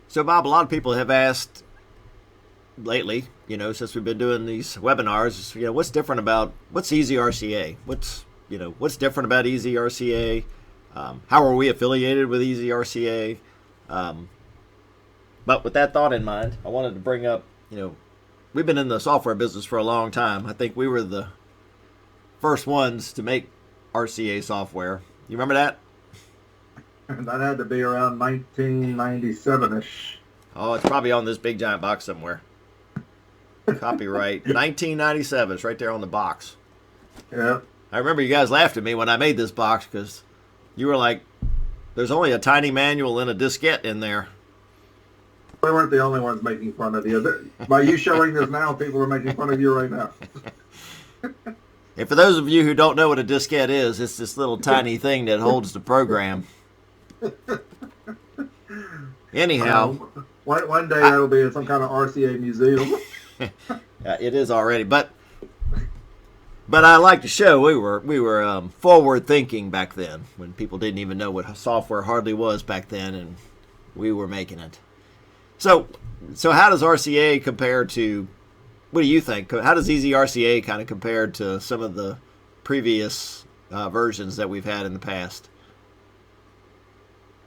So, Bob, a lot of people have asked lately, since we've been doing these webinars, what's EasyRCA? What's different about EasyRCA? How are we affiliated with EasyRCA? But with that thought in mind, I wanted to bring up, we've been in the software business for a long time. I think we were the first ones to make RCA software. You remember that? That had to be around 1997-ish. Oh, it's probably on this big giant box somewhere. Copyright 1997. It's right there on the box. Yeah. I remember you guys laughed at me when I made this box because you were like, there's only a tiny manual and a diskette in there. We weren't the only ones making fun of you. By you showing this now, people are making fun of you right now. And for those of you who don't know what a diskette is, it's this little tiny thing that holds the program. Anyhow, one day that'll be in some kind of RCA museum. It is already, but I like to show we were forward thinking back then when people didn't even know what software hardly was back then, and we were making it. So how does RCA compare to? What do you think? How does EasyRCA kind of compare to some of the previous versions that we've had in the past?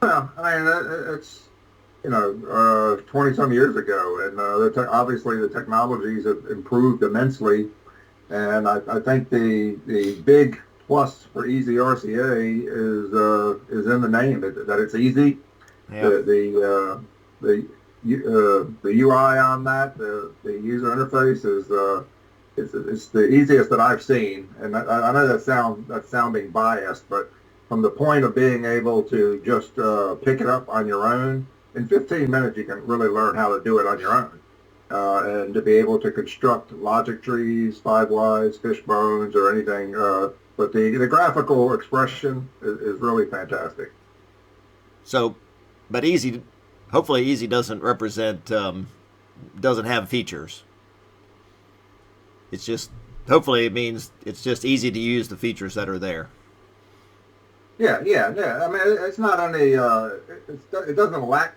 Well, I mean, it's 20-some years ago, and obviously the technologies have improved immensely, and I think the big plus for EasyRCA is in the name, that it's easy. Yeah. The UI on that, the user interface is the easiest that I've seen, and I know that's sounding biased, but from the point of being able to just pick it up on your own, in 15 minutes you can really learn how to do it on your own, and to be able to construct logic trees, five whys, fishbones, or anything. But the graphical expression is really fantastic. So, but hopefully easy doesn't represent, doesn't have features. It's just, hopefully it means it's just easy to use the features that are there. Yeah. I mean, it's not only, it doesn't lack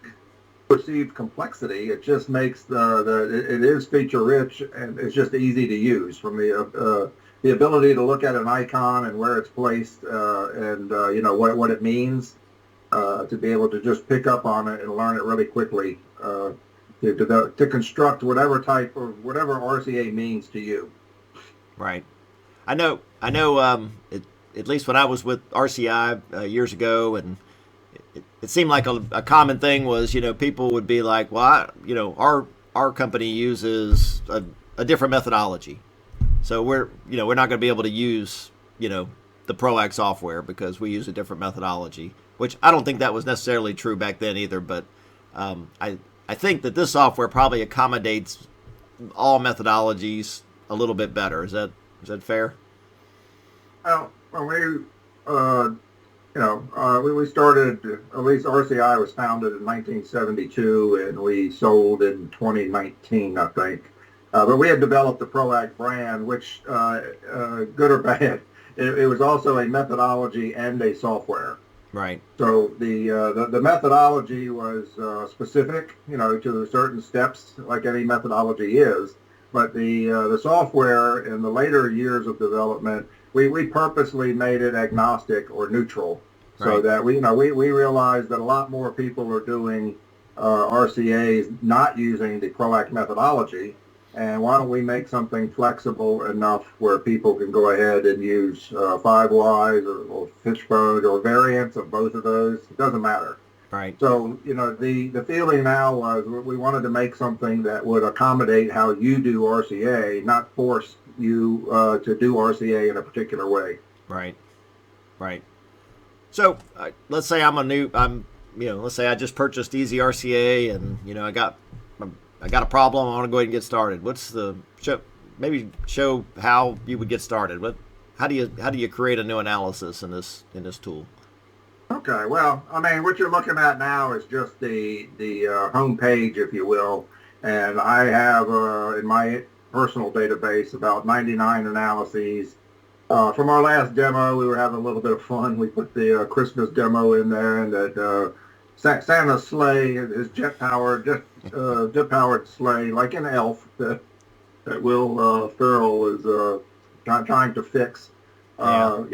perceived complexity. It just makes it is feature rich, and it's just easy to use from the ability to look at an icon and where it's placed, and what it means, to be able to just pick up on it and learn it really quickly, to construct whatever type of whatever RCA means to you. Right. I know. At least when I was with RCI years ago, and it seemed like a common thing was, people would be like, well, our company uses a different methodology, so we're not going to be able to use the ProAct software because we use a different methodology, which I don't think that was necessarily true back then either. But I think that this software probably accommodates all methodologies a little bit better. Is that fair? Well, when we started, at least RCI was founded in 1972, and we sold in 2019, I think. But we had developed the ProAct brand, which, good or bad, it was also a methodology and a software. Right. So the methodology was specific, to certain steps, like any methodology is. But the software in the later years of development, we purposely made it agnostic or neutral, so right. that we realized that a lot more people are doing RCAs not using the ProAct methodology, and why don't we make something flexible enough where people can go ahead and use five whys or fishbone or variants of both of those. It doesn't matter. Right. So, the feeling now was we wanted to make something that would accommodate how you do RCA, not force you to do RCA in a particular way. Right. So let's say let's say I just purchased EasyRCA, and I got a problem. I want to go ahead and get started. Show how you would get started. How do you create a new analysis in this tool? Okay, well, I mean, what you're looking at now is just the home page, if you will, and I have in my personal database, about 99 analyses. From our last demo, we were having a little bit of fun. We put the Christmas demo in there, and that Santa's sleigh is jet-powered sleigh, like an elf that Will Ferrell is trying to fix. Yeah.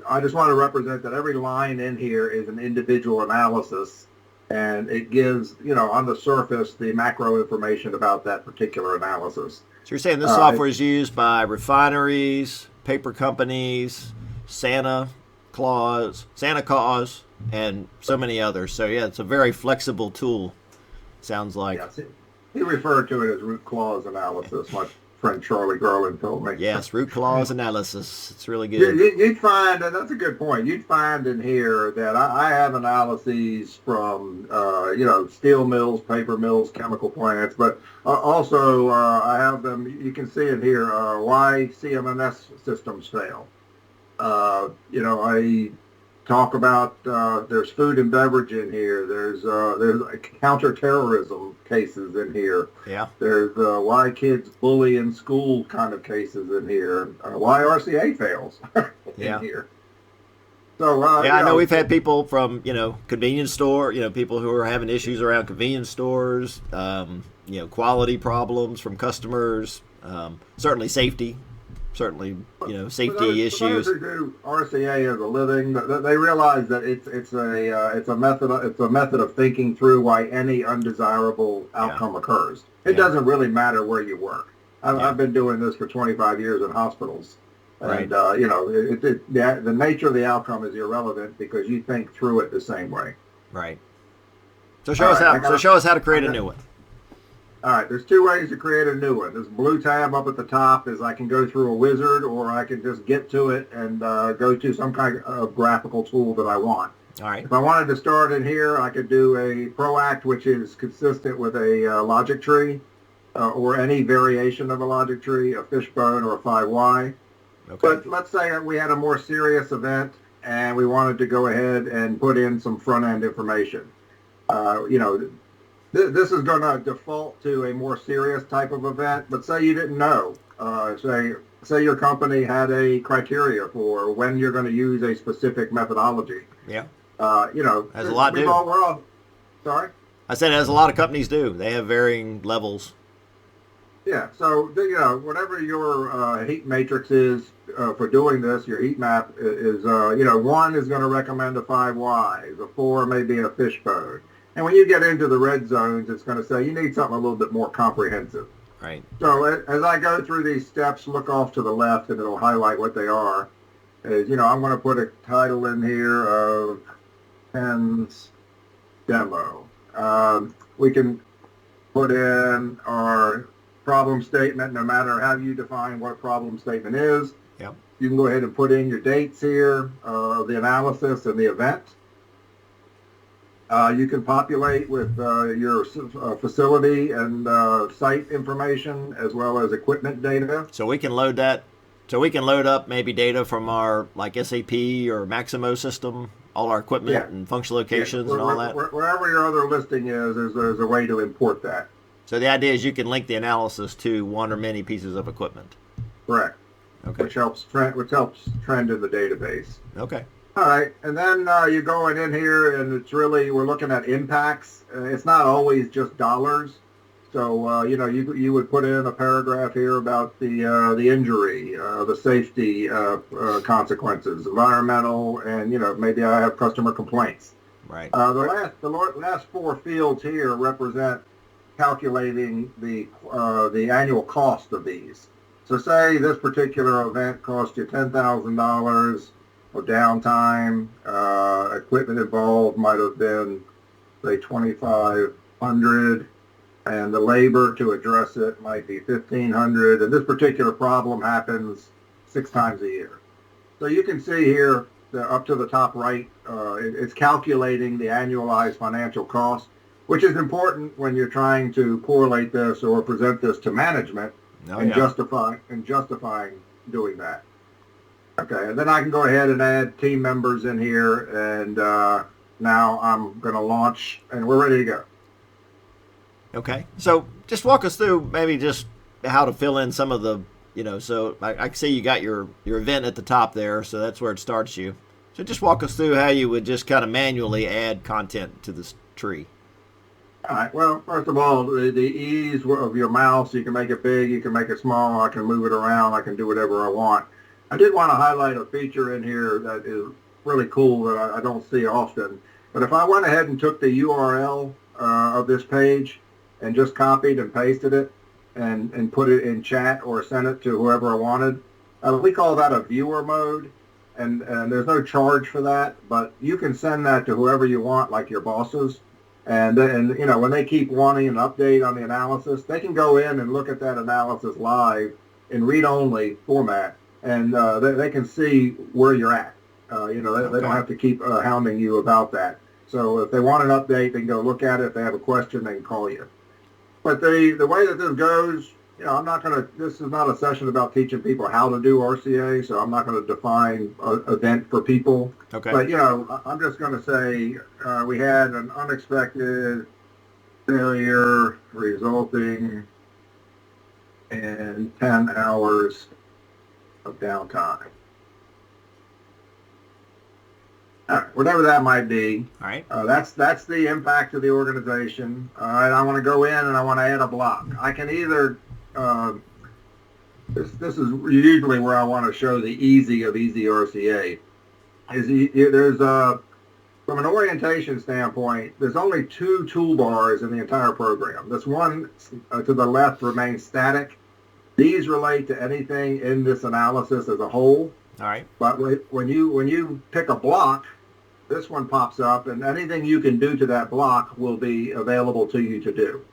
I just want to represent that every line in here is an individual analysis, and it gives, on the surface, the macro information about that particular analysis. So you're saying this software is used by refineries, paper companies, Santa Claus, and so many others. So yeah, it's a very flexible tool. Sounds like. Yes, he referred to it as root cause analysis. My friend Charlie Garland told me. Yes, root cause analysis. It's really good. You'd find, and that's a good point. You'd find in here that I have analyses from steel mills, paper mills, chemical plants, but also I have them. You can see in here why CMMS systems fail. I talk about there's food and beverage in here. There's counterterrorism cases in here. Yeah. There's why kids bully in school kind of cases in here. Why RCA fails in here. So I know we've had people from convenience store, people who are having issues around convenience stores, quality problems from customers, certainly safety. Certainly, safety issues. Those who do RCA as a living, they realize that it's a method of thinking through why any undesirable outcome occurs. It doesn't really matter where you work. I've been doing this for 25 years in hospitals, and the nature of the outcome is irrelevant because you think through it the same way. Right. So show us how to create a new one. All right, there's two ways to create a new one. This blue tab up at the top is I can go through a wizard, or I can just get to it and go to some kind of graphical tool that I want. All right. If I wanted to start in here, I could do a ProAct, which is consistent with a logic tree, or any variation of a logic tree, a fishbone or a 5Y. Okay. But let's say we had a more serious event and we wanted to go ahead and put in some front-end information. This is going to default to a more serious type of event, but say you didn't know. Say your company had a criteria for when you're going to use a specific methodology. Yeah. As a lot do. Sorry? I said as a lot of companies do. They have varying levels. Yeah. So, whatever your heat matrix is for doing this, your heat map is, 1 is going to recommend a 5Y. The 4 may be a fishbone. And when you get into the red zones, it's going to say you need something a little bit more comprehensive. Right. So as I go through these steps, look off to the left, and it'll highlight what they are. I'm going to put a title in here of Ken's demo. We can put in our problem statement, no matter how you define what problem statement is. Yep. You can go ahead and put in your dates here, the analysis and the event. You can populate with your facility and site information, as well as equipment data. So we can load that. So we can load up maybe data from our SAP or Maximo system, all our equipment and function locations and all that. Wherever your other listing is, there's a way to import that. So the idea is you can link the analysis to one or many pieces of equipment. Correct. Okay. Which helps trend in the database. Okay. All right, and then you're going in here, and we're looking at impacts. It's not always just dollars. So you would put in a paragraph here about the injury, the safety consequences, environmental, and maybe I have customer complaints. Right. The last 4 fields here represent calculating the annual cost of these. So say this particular event cost you $10,000. Or downtime, equipment involved might have been, say, $2,500, and the labor to address it might be $1,500. And this particular problem happens 6 times a year. So you can see here, up to the top right, it's calculating the annualized financial cost, which is important when you're trying to correlate this or present this to management justifying doing that. Okay, and then I can go ahead and add team members in here, and now I'm going to launch, and we're ready to go. Okay, so just walk us through maybe just how to fill in some of the, so I can see you got your event at the top there, so that's where it starts you. So just walk us through how you would just kind of manually add content to this tree. All right. Well, first of all, the ease of your mouse, you can make it big, you can make it small, I can move it around, I can do whatever I want. I did want to highlight a feature in here that is really cool that I don't see often. But if I went ahead and took the URL of this page and just copied and pasted it and put it in chat or sent it to whoever I wanted, we call that a viewer mode. And there's no charge for that, but you can send that to whoever you want, like your bosses. And when they keep wanting an update on the analysis, they can go in and look at that analysis live in read-only format, and they can see where you're at. They don't have to keep hounding you about that. So if they want an update, they can go look at it. If they have a question, they can call you. But the way that this goes, I'm not going to, this is not a session about teaching people how to do RCA, so I'm not going to define an event for people. Okay. But, I'm just going to say we had an unexpected failure resulting in 10 hours of downtime. Whatever that might be. All right. That's the impact of the organization. All right. I want to go in and I want to add a block. I can either this is usually where I want to show the easy of EasyRCA. There's from an orientation standpoint, there's only 2 toolbars in the entire program. This one to the left remains static. These relate to anything in this analysis as a whole. All right. But when you pick a block, this one pops up, and anything you can do to that block will be available to you to do.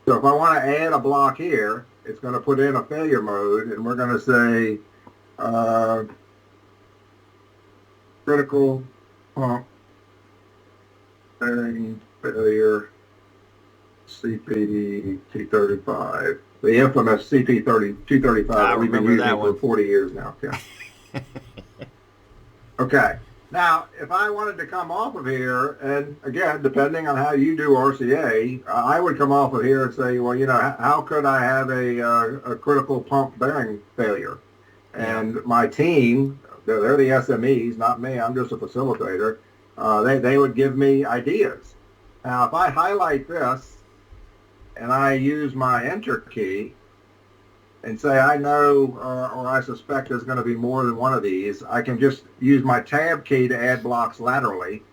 So if I want to add a block here, it's going to put in a failure mode, and we're going to say critical pump bearing failure CP235. The infamous CP235 that we've been using for 40 years now. Yeah. Okay. Now, if I wanted to come off of here, and again, depending on how you do RCA, I would come off of here and say, well, how could I have a critical pump bearing failure? And my team, they're the SMEs, not me. I'm just a facilitator. They would give me ideas. Now, if I highlight this and I use my enter key and say I know or I suspect there's going to be more than one of these, I can just use my tab key to add blocks laterally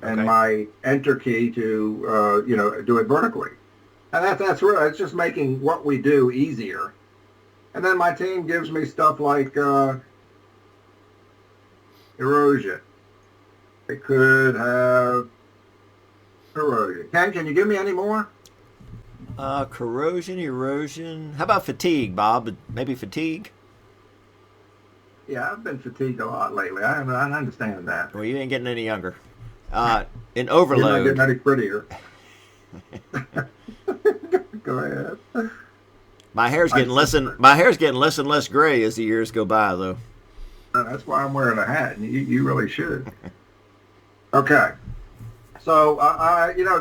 and my enter key to do it vertically. And that's really, it's just making what we do easier. And then my team gives me stuff like erosion. It could have erosion. Ken, can you give me any more? Corrosion, erosion. How about fatigue, Bob? Maybe fatigue? Yeah, I've been fatigued a lot lately. I understand that. Well, you ain't getting any younger. In overload. You're not getting any prettier. Go ahead. My hair's getting less and less gray as the years go by, though. That's why I'm wearing a hat, and you really should. Okay. So,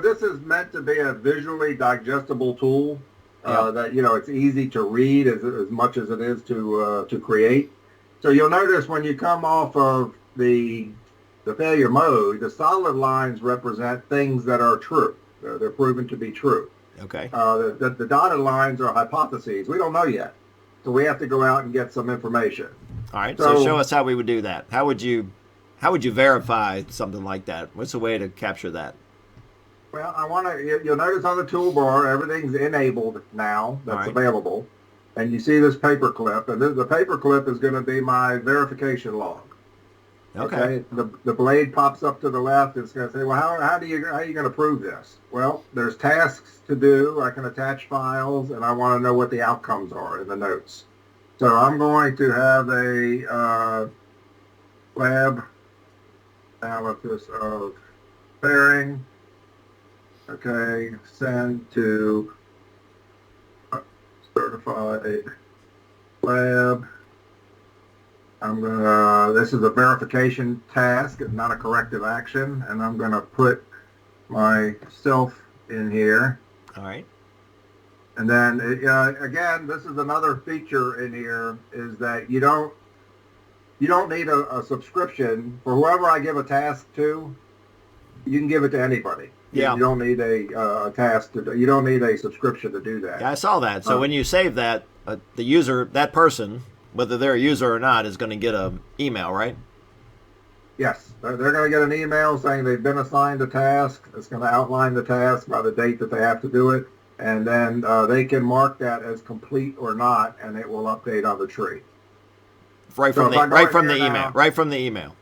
this is meant to be a visually digestible tool that, it's easy to read as much as it is to create. So you'll notice when you come off of the failure mode, the solid lines represent things that are true. They're proven to be true. Okay. The dotted lines are hypotheses. We don't know yet. So we have to go out and get some information. All right. So show us how we would do that. How would you verify something like that? What's the way to capture that? Well, you'll notice on the toolbar, everything's enabled now that's available. And you see this paper clip, and the paper clip is going to be my verification log. Okay. The blade pops up to the left. It's going to say, well, how are you going to prove this? Well, there's tasks to do. I can attach files, and I want to know what the outcomes are in the notes. So I'm going to have a lab analysis of bearing. Okay, send to certified lab. This is a verification task, not a corrective action, and I'm going to put myself in here. All right. And then again, this is another feature in here is that you don't need a subscription for whoever I give a task to. You can give it to anybody. Yeah. You don't need a task to. You don't need a subscription to do that. Yeah, I saw that. So when you save that, the user, that person, whether they're a user or not, is going to get an email, right? Yes, they're going to get an email saying they've been assigned a task. It's going to outline the task by the date that they have to do it, and then they can mark that as complete or not, and it will update on the tree. Right from the email.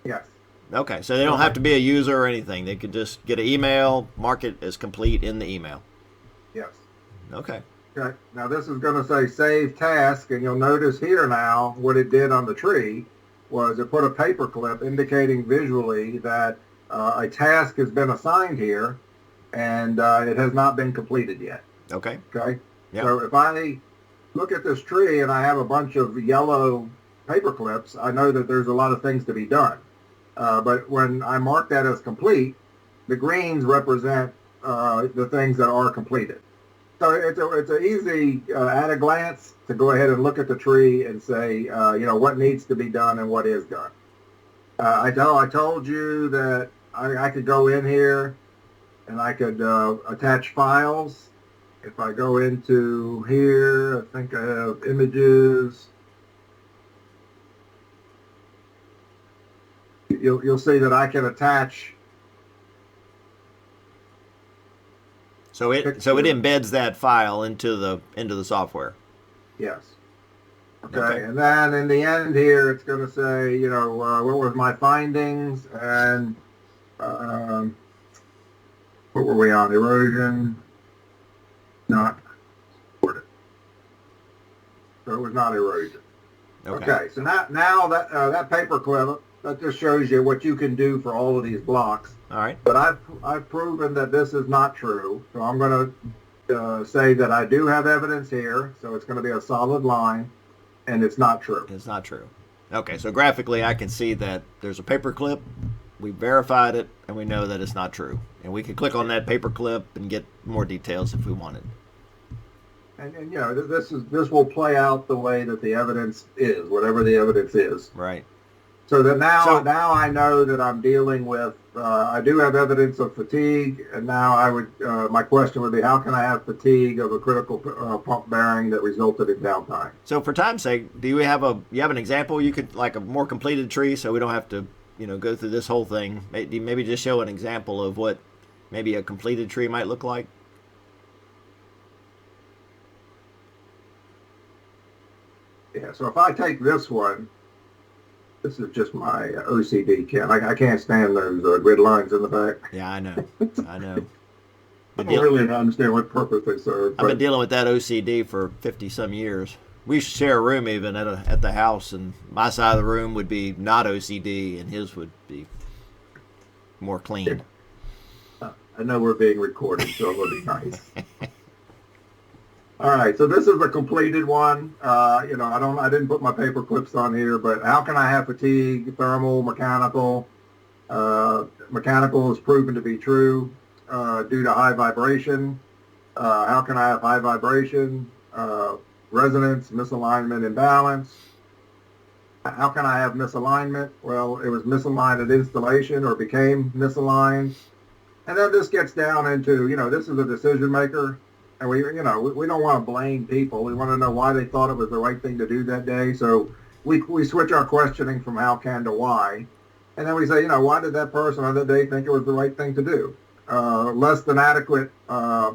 Yes. Okay, so they don't have to be a user or anything. They could just get an email, mark it as complete in the email. Yes. Okay. Okay. Now this is going to say save task, and you'll notice here now what it did on the tree was it put a paper clip indicating visually that a task has been assigned here, and it has not been completed yet. Okay. Okay. Yep. So if I look at this tree and I have a bunch of yellow paper clips, I know that there's a lot of things to be done. But when I mark that as complete, the greens represent the things that are completed. So it's an easy at a glance to go ahead and look at the tree and say, what needs to be done and what is done. I told you that I could go in here and I could attach files. If I go into here, I think I have images. You'll see that I can attach. So it embeds that file into the software. Yes. Okay. And then in the end here, it's going to say, what was my findings and what were we on? Erosion, not supported. So it was not erosion. Okay. So now that paper clip, that just shows you what you can do for all of these blocks. All right. But I've proven that this is not true. So I'm going to say that I do have evidence here. So it's going to be a solid line, and it's not true. It's not true. Okay. So graphically, I can see that there's a paper clip. We verified it, and we know that it's not true. And we can click on that paper clip and get more details if we wanted. And this will play out the way that the evidence is, whatever the evidence is. Right. So that now I know that I'm dealing with. I do have evidence of fatigue, and now my question would be, how can I have fatigue of a critical pump bearing that resulted in downtime? So for time's sake, do you have an example? You could like a more completed tree, so we don't have to go through this whole thing. Maybe just show an example of what maybe a completed tree might look like. Yeah. So if I take this one. This is just my OCD, Ken. I can't stand those grid lines in the back. Yeah, I know. I don't really understand what purpose they serve. I've been dealing with that OCD for 50-some years. We used to share a room even at the house, and my side of the room would be not OCD, and his would be more clean. I know we're being recorded, so it would be nice. All right, so this is the completed one. I didn't put my paper clips on here, but how can I have fatigue, thermal, mechanical? Mechanical is proven to be true due to high vibration. How can I have high vibration? Resonance, misalignment, imbalance. How can I have misalignment? Well, it was misaligned at installation or became misaligned. And then this gets down into, this is a decision maker. And we don't want to blame people. We want to know why they thought it was the right thing to do that day. So we switch our questioning from how, can to why. And then we say, why did that person on that day think it was the right thing to do? Less than adequate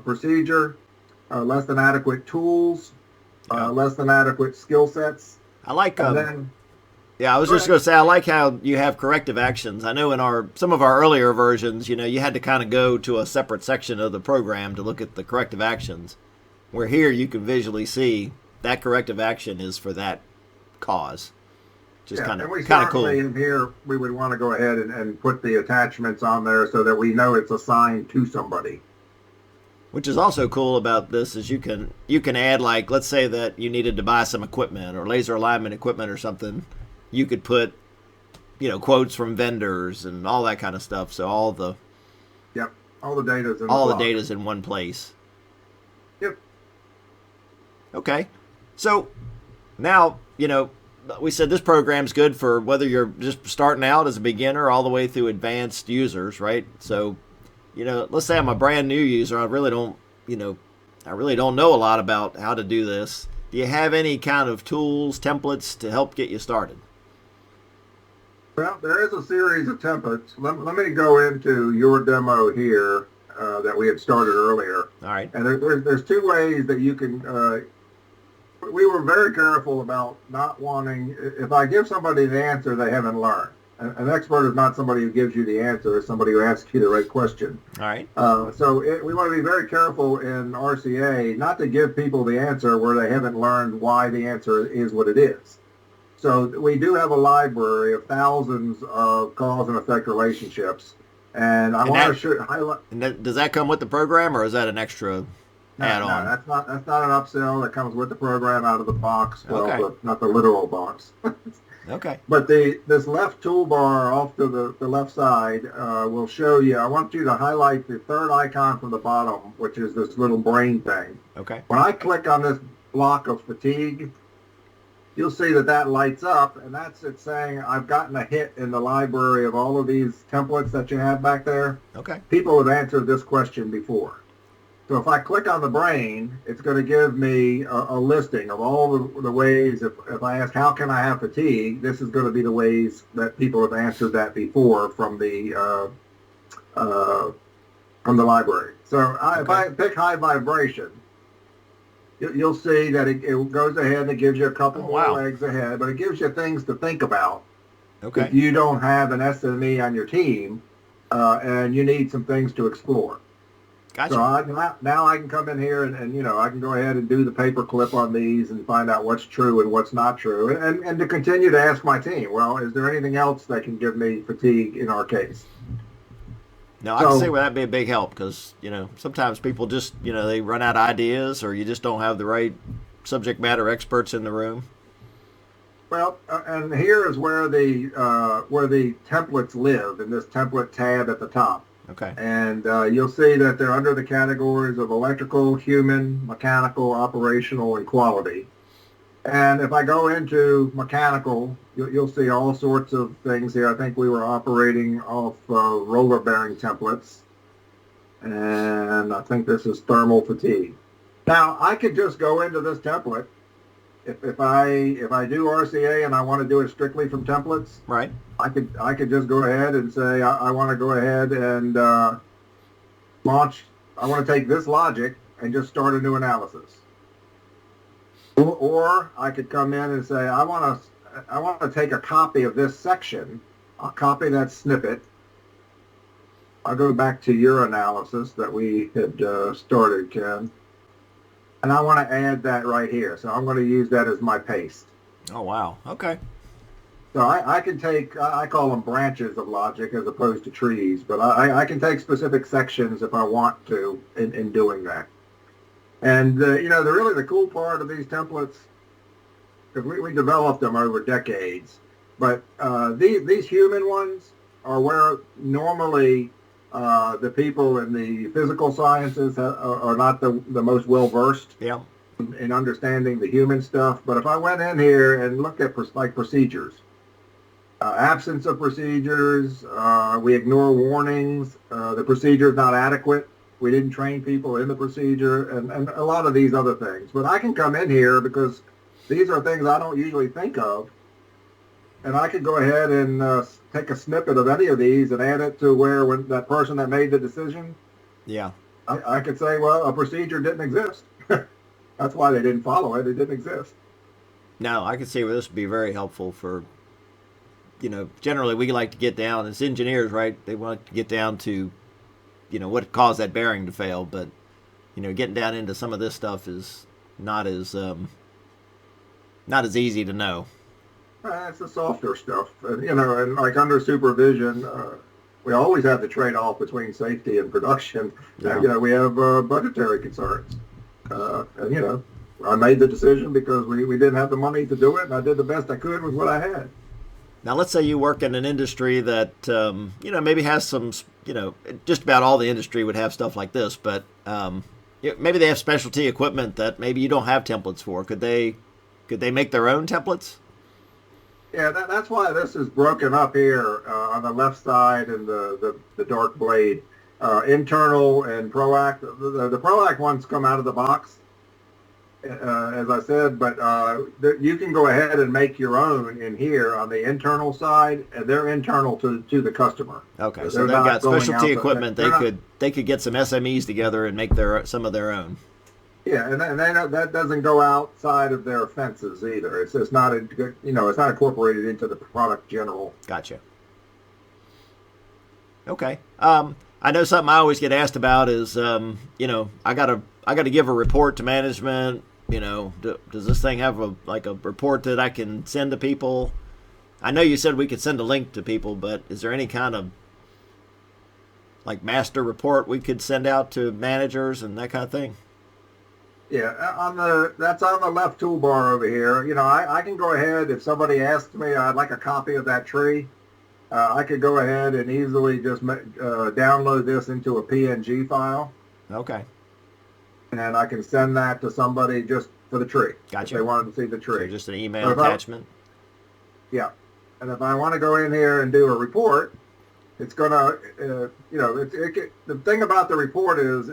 procedure, less than adequate tools, less than adequate skill sets. I like I was just going to say, I like how you have corrective actions. I know in some of our earlier versions, you had to kind of go to a separate section of the program to look at the corrective actions. Where here you can visually see that corrective action is for that cause. Just kind of cool. In here, we would want to go ahead and put the attachments on there so that we know it's assigned to somebody. Which is also cool about this is you can add, like, let's say that you needed to buy some equipment or laser alignment equipment or something. You could put, quotes from vendors and all that kind of stuff. So all the data's in data's in one place. Yep. Okay. So now, we said this program's good for whether you're just starting out as a beginner all the way through advanced users, right? So, let's say I'm a brand new user. I really don't know a lot about how to do this. Do you have any kind of tools, templates to help get you started? Well, there is a series of templates. Let me go into your demo here that we had started earlier. All right. And there's two ways that you can. We were very careful about not wanting. If I give somebody the answer they haven't learned, an expert is not somebody who gives you the answer; it's somebody who asks you the right question. All right. We want to be very careful in RCA not to give people the answer where they haven't learned why the answer is what it is. So we do have a library of thousands of cause and effect relationships, and I want to highlight. And does that come with the program, or is that an extra add-on? No, that's not an upsell. That comes with the program out of the box. Well, Okay. not the literal box. Okay. But this left toolbar off to the left side will show you. I want you to highlight the third icon from the bottom, which is this little brain thing. Okay. When I click on this block of fatigue, you'll see that lights up, and that's it saying I've gotten a hit in the library of all of these templates that you have back there. Okay. People have answered this question before. So if I click on the brain, it's going to give me a listing of all the ways. If I ask, how can I have fatigue? This is going to be the ways that people have answered that before from the library. So if I pick high vibration, you'll see that it goes ahead and it gives you a couple more legs ahead, but it gives you things to think about. Okay. If you don't have an SME on your team and you need some things to explore. Gotcha. So now I can come in here and I can go ahead and do the paperclip on these and find out what's true and what's not true, and to continue to ask my team, well, is there anything else that can give me fatigue in our case? No, I can see where that'd be a big help because, sometimes people just, they run out of ideas or you just don't have the right subject matter experts in the room. Well, and here is where the templates live in this template tab at the top. Okay. And you'll see that they're under the categories of electrical, human, mechanical, operational, and quality. And if I go into mechanical, you'll see all sorts of things here. I think we were operating off roller bearing templates. And I think this is thermal fatigue. Now, I could just go into this template. If I do RCA and I want to do it strictly from templates, right, I could just go ahead and say I want to go ahead and launch. I want to take this logic and just start a new analysis. Or I could come in and say I want to take a copy of this section. I'll copy that snippet. I'll go back to your analysis that we had started, Ken. And I want to add that right here. So I'm going to use that as my paste. Oh, wow. Okay. So I can take, I call them branches of logic as opposed to trees, but I can take specific sections if I want to in doing that. And, the cool part of these templates, because we developed them over decades, but these human ones are where normally the people in the physical sciences are not the most well-versed in understanding the human stuff. But if I went in here and looked at procedures, absence of procedures, we ignore warnings, the procedure is not adequate, we didn't train people in the procedure, and a lot of these other things. But I can come in here because these are things I don't usually think of, and I could go ahead and take a snippet of any of these and add it to where when that person that made the decision, I could say, well, a procedure didn't exist. That's why they didn't follow it. It didn't exist. No, I can see where this would be very helpful for, generally we like to get down as engineers, right? They want to get down to, what caused that bearing to fail. But, getting down into some of this stuff is not as easy to know. It's the softer stuff, and like under supervision, we always have the trade-off between safety and production. Yeah. We have budgetary concerns, and I made the decision because we didn't have the money to do it, and I did the best I could with what I had. Now, let's say you work in an industry that maybe has some, just about all the industry would have stuff like this, but maybe they have specialty equipment that maybe you don't have templates for. Could they make their own templates? Yeah, that's why this is broken up here on the left side and the dark blade. Internal and ProAct. The ProAct ones come out of the box, as I said, but you can go ahead and make your own in here on the internal side, and they're internal to the customer. Okay, so they've got specialty equipment. They could get some SMEs together and make some of their own. Yeah, and that doesn't go outside of their fences either. It's not it's not incorporated into the product general. Gotcha. Okay. I know something I always get asked about is I gotta give a report to management. Does this thing have a report that I can send to people? I know you said we could send a link to people, but is there any kind of master report we could send out to managers and that kind of thing? Yeah, that's on the left toolbar over here. I can go ahead if somebody asks me, I'd like a copy of that tree. I could go ahead and easily just download this into a PNG file. Okay. And I can send that to somebody just for the tree. Gotcha. If they wanted to see the tree. So just an email attachment? Yeah. And if I want to go in here and do a report, it's going to, the thing about the report is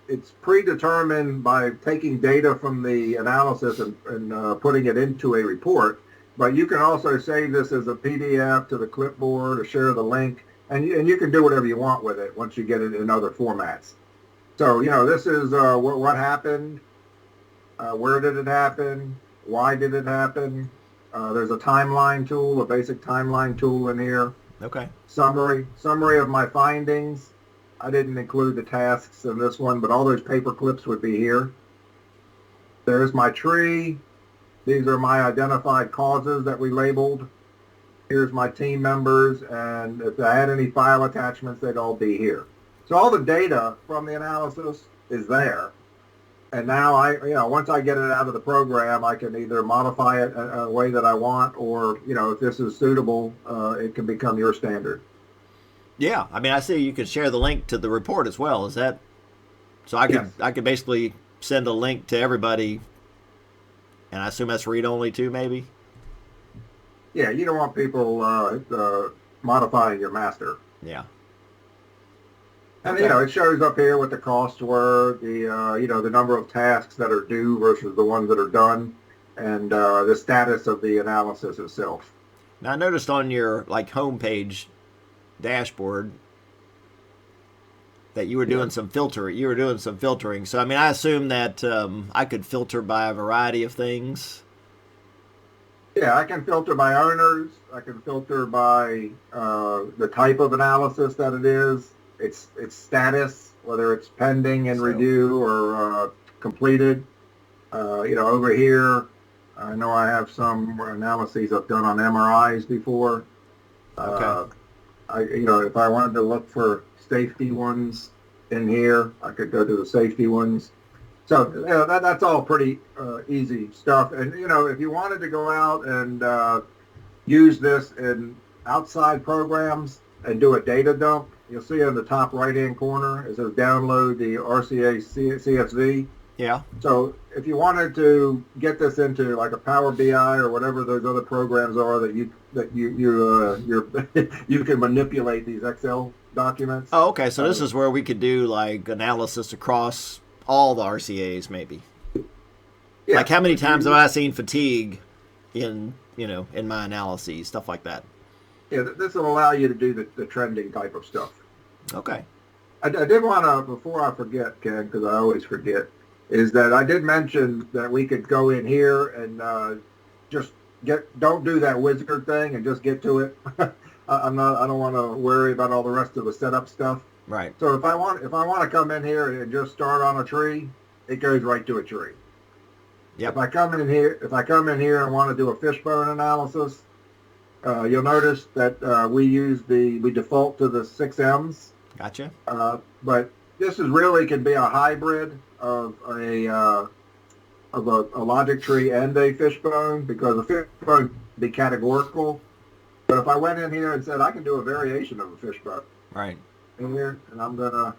it's predetermined by taking data from the analysis and putting it into a report. But you can also save this as a PDF to the clipboard or share the link, and you can do whatever you want with it once you get it in other formats. So, this is what happened, where did it happen, why did it happen. There's a timeline tool, a basic timeline tool in here. Okay. Summary of my findings. I didn't include the tasks in this one, but all those paper clips would be here. There's my tree. These are my identified causes that we labeled. Here's my team members, and if I had any file attachments, they'd all be here. So all the data from the analysis is there. And now once I get it out of the program, I can either modify it a way that I want, or, if this is suitable, it can become your standard. Yeah, I mean, I see you could share the link to the report as well. Is that so? I could basically send a link to everybody, and I assume that's read only too, maybe. Yeah, you don't want people modifying your master. Yeah. And okay. It shows up here what the costs were, the number of tasks that are due versus the ones that are done, and the status of the analysis itself. Now I noticed on your homepage dashboard that you were doing some filtering. So I mean, I assume that I could filter by a variety of things. Yeah, I can filter by owners. I can filter by the type of analysis that it is, its status, whether it's pending in review or completed. Over here, I know I have some analyses I've done on MRIs before. Okay. If I wanted to look for safety ones in here, I could go to the safety ones. So that's all pretty easy stuff. And if you wanted to go out and use this in outside programs and do a data dump, you'll see in the top right-hand corner it says download the RCA CSV. Yeah. So if you wanted to get this into like a Power BI or whatever those other programs are that you you can manipulate these Excel documents. Oh, okay. So this is where we could do analysis across all the RCAs, maybe. Yeah. Like how many times have I seen fatigue in my analyses, stuff like that. Yeah, this will allow you to do the trending type of stuff. Okay. I did want to, before I forget, Ken, because I always forget, is that I did mention that we could go in here and just don't do that wizard thing and just get to it. I don't want to worry about all the rest of the setup stuff. Right. So if I want to come in here and just start on a tree, it goes right to a tree. Yep. If I come in here and want to do a fishbone analysis, you'll notice that we default to the 6Ms. Gotcha. But this can be a hybrid of a logic tree and a fishbone, because a fishbone can be categorical. But if I went in here and said I can do a variation of a fishbone, right, in here, and I'm gonna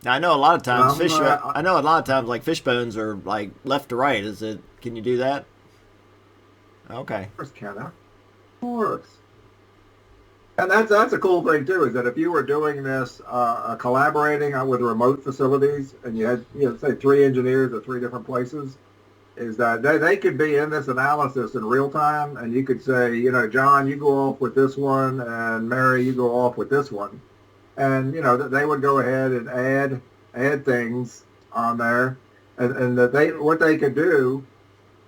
Now, I know a lot of times Um, uh, I know a lot of times like fish bones are like left to right. Is it? Can you do that? Okay. of course, Ken, of course. And that's a cool thing too, is that if you were doing this collaborating with remote facilities, and you had, say 3 engineers at 3 different places, is that they could be in this analysis in real time, and you could say, John, you go off with this one, and Mary, you go off with this one, and they would go ahead and add things on there, and that they what they could do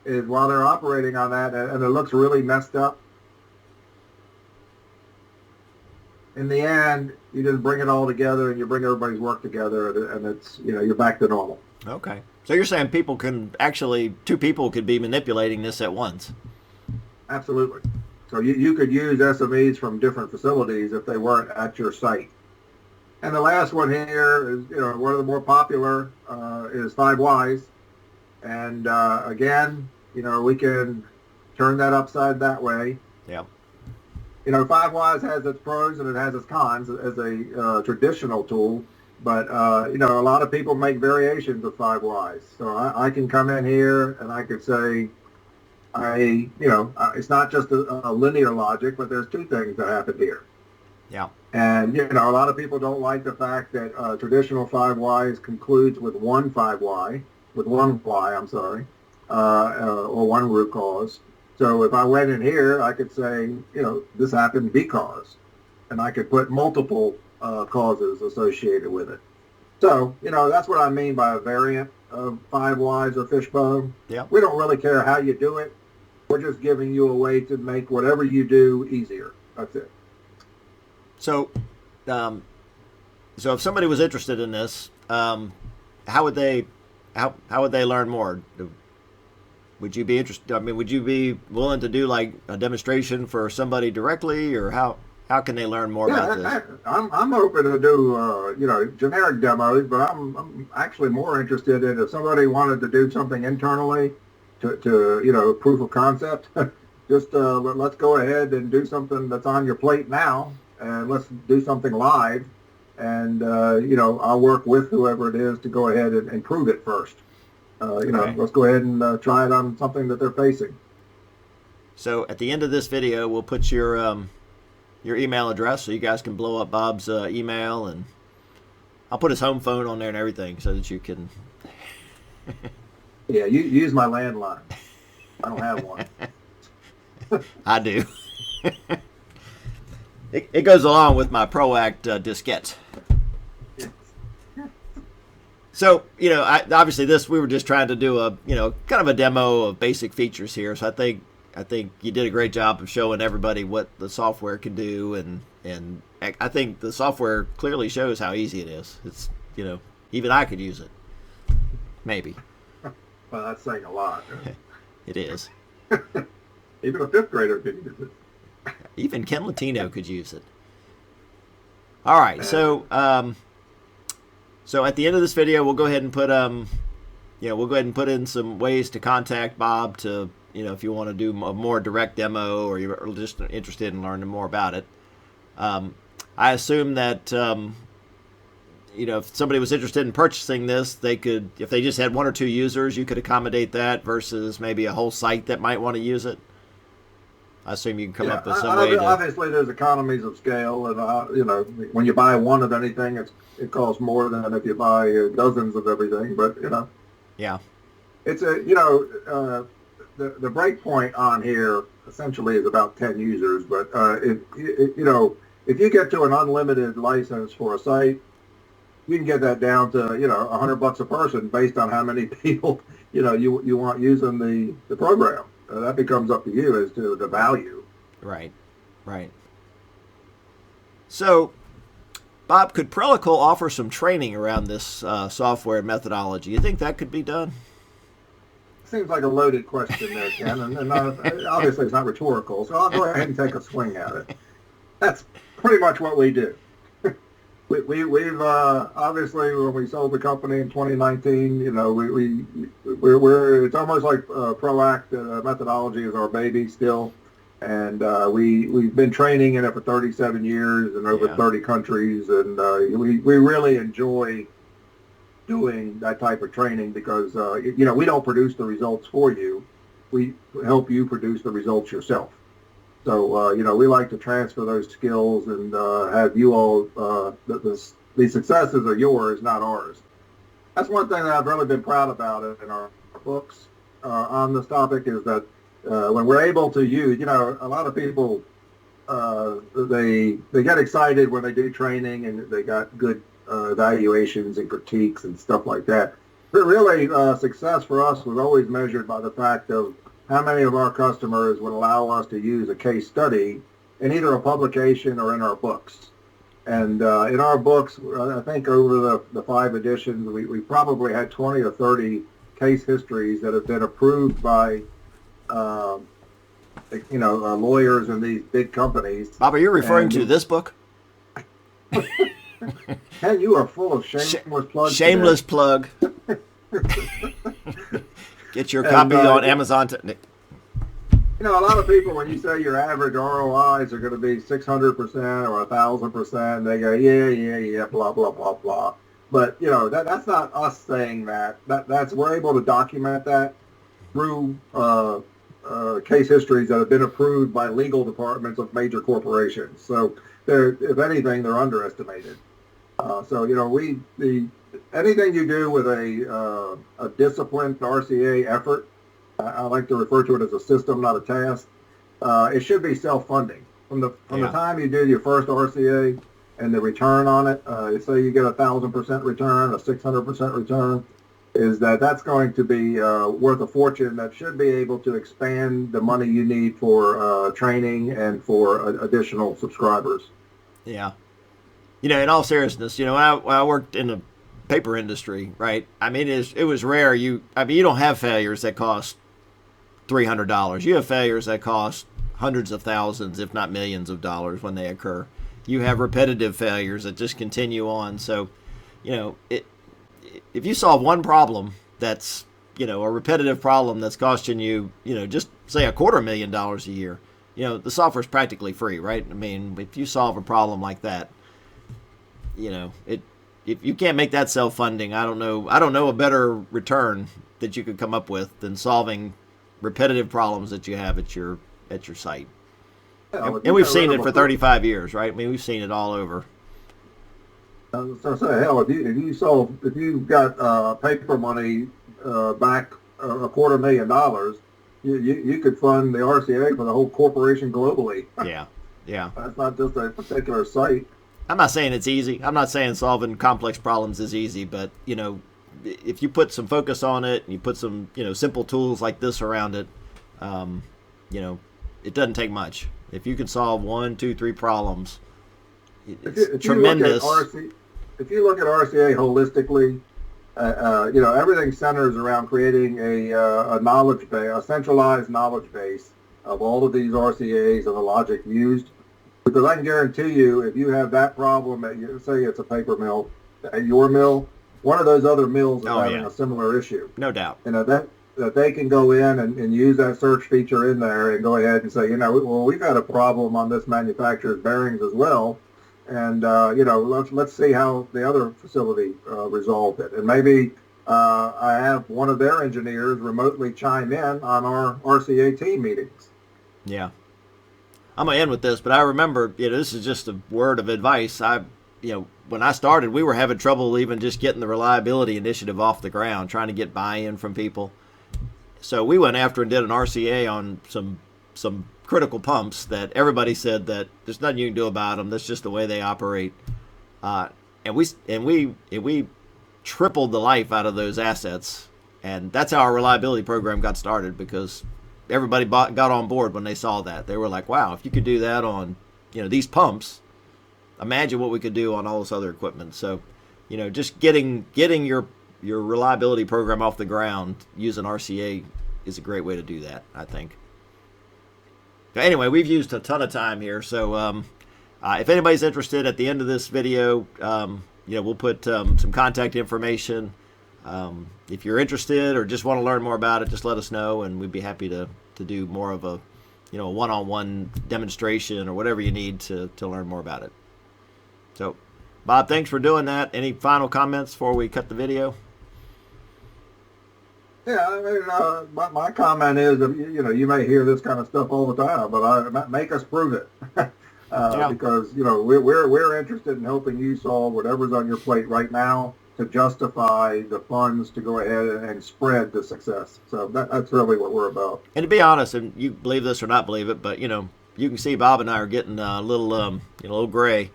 is, while they're operating on that, and it looks really messed up, in the end, you just bring it all together and you bring everybody's work together, and it's, you're back to normal. Okay. So you're saying people can actually, 2 people could be manipulating this at once? Absolutely. So you could use SMEs from different facilities if they weren't at your site. And the last one here is, one of the more popular is 5 Whys. And again, we can turn that upside that way. Yeah. 5 Whys has its pros and it has its cons as a traditional tool. But, a lot of people make variations of 5 Whys. So I can come in here and I could say, it's not just a linear logic, but there's 2 things that happened here. Yeah. And, a lot of people don't like the fact that traditional 5 Whys concludes with one 5 Why, I'm sorry, or one root cause. So if I went in here, I could say, this happened because, and I could put multiple causes associated with it. So, that's what I mean by a variant of 5 Whys or fishbone. Yeah. We don't really care how you do it. We're just giving you a way to make whatever you do easier. That's it. So, so if somebody was interested in this, how would they learn more? Would you be interested? I mean, would you be willing to do like a demonstration for somebody directly, or how can they learn more about this? I'm open to do generic demos, but I'm actually more interested in if somebody wanted to do something internally to proof of concept. Just let's go ahead and do something that's on your plate now, and let's do something live, and I'll work with whoever it is to go ahead and prove it first. Okay. Let's go ahead and try it on something that they're facing. So at the end of this video, we'll put your email address so you guys can blow up Bob's email, and I'll put his home phone on there and everything so that you can. Yeah, you use my landline. I don't have one. I do. It goes along with my ProAct diskette. So, obviously we were just trying to do a, kind of a demo of basic features here. So I think you did a great job of showing everybody what the software can do. And I think the software clearly shows how easy it is. It's, even I could use it. Maybe. Well, that's saying a lot. It is. Even a 5th grader could use it. Even Ken Latino could use it. All right. So at the end of this video, we'll go ahead and put in some ways to contact Bob to, if you want to do a more direct demo or you're just interested in learning more about it. I assume that, if somebody was interested in purchasing this, they could, if they just had 1 or 2 users, you could accommodate that versus maybe a whole site that might want to use it. I assume you can come up with some way to... Obviously, there's economies of scale, and when you buy one of anything, it costs more than if you buy dozens of everything. But yeah, it's the break point on here essentially is about 10 users. But if you get to an unlimited license for a site, you can get that down to $100 a person based on how many people you want using the program. That becomes up to you as to the value. Right. So, Bob, could Prelical offer some training around this software methodology? You think that could be done? Seems like a loaded question there, Ken, and obviously it's not rhetorical, so I'll go ahead and take a swing at it. That's pretty much what we do. We've obviously, when we sold the company in 2019, we're it's almost like ProAct methodology is our baby still, and we've been training in it for 37 years and over 30 countries, and we really enjoy doing that type of training because, we don't produce the results for you. We help you produce the results yourself. So, we like to transfer those skills and have you all, the successes are yours, not ours. That's one thing that I've really been proud about in our books on this topic is that when we're able to use, a lot of people, they get excited when they do training and they got good evaluations and critiques and stuff like that. But really, success for us was always measured by the fact of how many of our customers would allow us to use a case study in either a publication or in our books. And in our books, I think over the 5 editions, we probably had 20 or 30 case histories that have been approved by, lawyers in these big companies. Bob, are you referring to this book? Ken, you are full of shameless plugs. Shameless plug. Get your copy on Amazon. A lot of people, when you say your average ROIs are going to be 600% or 1,000%, they go, yeah, blah, blah, blah, blah. But, that's not us saying that. That's we're able to document that through case histories that have been approved by legal departments of major corporations. So, if anything, they're underestimated. Anything you do with a disciplined RCA effort, I like to refer to it as a system, not a task. It should be self-funding. From the time you do your first RCA and the return on it, say you get 1,000% return, a 600% return, that's going to be worth a fortune that should be able to expand the money you need for training and for additional subscribers. Yeah. In all seriousness, when I worked in the paper industry, right? I mean, it was rare. You don't have failures that cost $300. You have failures that cost hundreds of thousands, if not millions of dollars when they occur. You have repetitive failures that just continue on. So, if you solve one problem that's, a repetitive problem that's costing you, just say $250,000 a year, the software's practically free, right? I mean, if you solve a problem like that, if you can't make that self-funding, I don't know a better return that you could come up with than solving repetitive problems that you have at your site. Yeah, and we've seen it for 35 years, right? I mean, we've seen it all over. So say, hell, if you got paper money back $250,000, you could fund the RCA for the whole corporation globally. Yeah. That's not just a particular site. I'm not saying it's easy. I'm not saying solving complex problems is easy, but if you put some focus on it and you put some simple tools like this around it, it doesn't take much. If you can solve 1, 2, 3 problems, it's tremendous. If you look at RCA holistically, everything centers around creating a knowledge base, a centralized knowledge base of all of these RCAs and the logic used. Because I can guarantee you, if you have that problem at say it's a paper mill, at your mill, one of those other mills is having a similar issue. No doubt. That they can go in and use that search feature in there and go ahead and say, we've got a problem on this manufacturer's bearings as well. And, let's see how the other facility resolved it. And maybe I have one of their engineers remotely chime in on our RCA team meetings. Yeah. I'm going to end with this, but I remember, this is just a word of advice. When I started, we were having trouble even just getting the reliability initiative off the ground, trying to get buy-in from people. So we went after and did an RCA on some critical pumps that everybody said that there's nothing you can do about them. That's just the way they operate. And we tripled the life out of those assets, and that's how our reliability program got started, because everybody got on board when they saw that. They were like, wow, if you could do that on these pumps, imagine what we could do on all this other equipment. So just getting your reliability program off the ground using RCA is a great way to do that, I think. Anyway, we've used a ton of time here, so if anybody's interested, at the end of this video, we'll put some contact information. If you're interested or just want to learn more about it, just let us know, and we'd be happy to do more of a one-on-one demonstration or whatever you need to learn more about it. So Bob, thanks for doing that. Any final comments before we cut the video? Yeah, I mean, my comment is, you may hear this kind of stuff all the time, but make us prove it, Yeah. because we're interested in helping you solve whatever's on your plate right now to justify the funds to go ahead and spread the success. So that's really what we're about. And to be honest, and you believe this or not believe it, but you can see Bob and I are getting a little gray,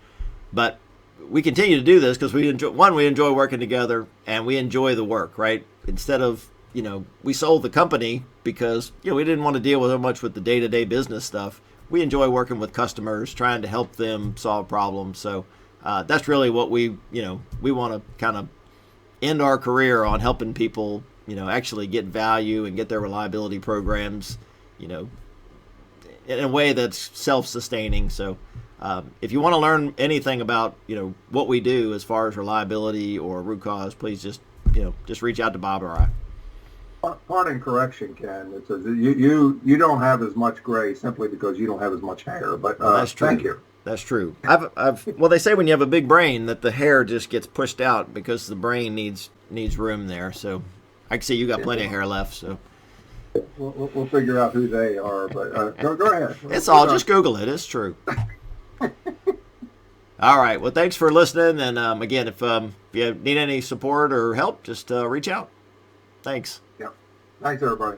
but we continue to do this because we enjoy working together and we enjoy the work, right? Instead of we sold the company because we didn't want to deal with so much with the day-to-day business stuff. We enjoy working with customers, trying to help them solve problems. So that's really what we want to kind of end our career on, helping people actually get value and get their reliability programs in a way that's self-sustaining. So if you want to learn anything about what we do as far as reliability or root cause, please just reach out to Bob or I. Pardon correction, Ken. It says you don't have as much gray simply because you don't have as much hair. But that's true. Thank you. That's true. Well, they say when you have a big brain that the hair just gets pushed out because the brain needs room there. So I can see you got plenty of hair left. So we'll figure out who they are. But go ahead. It's all just Google it. It's true. All right. Well, thanks for listening. And again, if you need any support or help, just reach out. Thanks. Yeah. Thanks, everybody.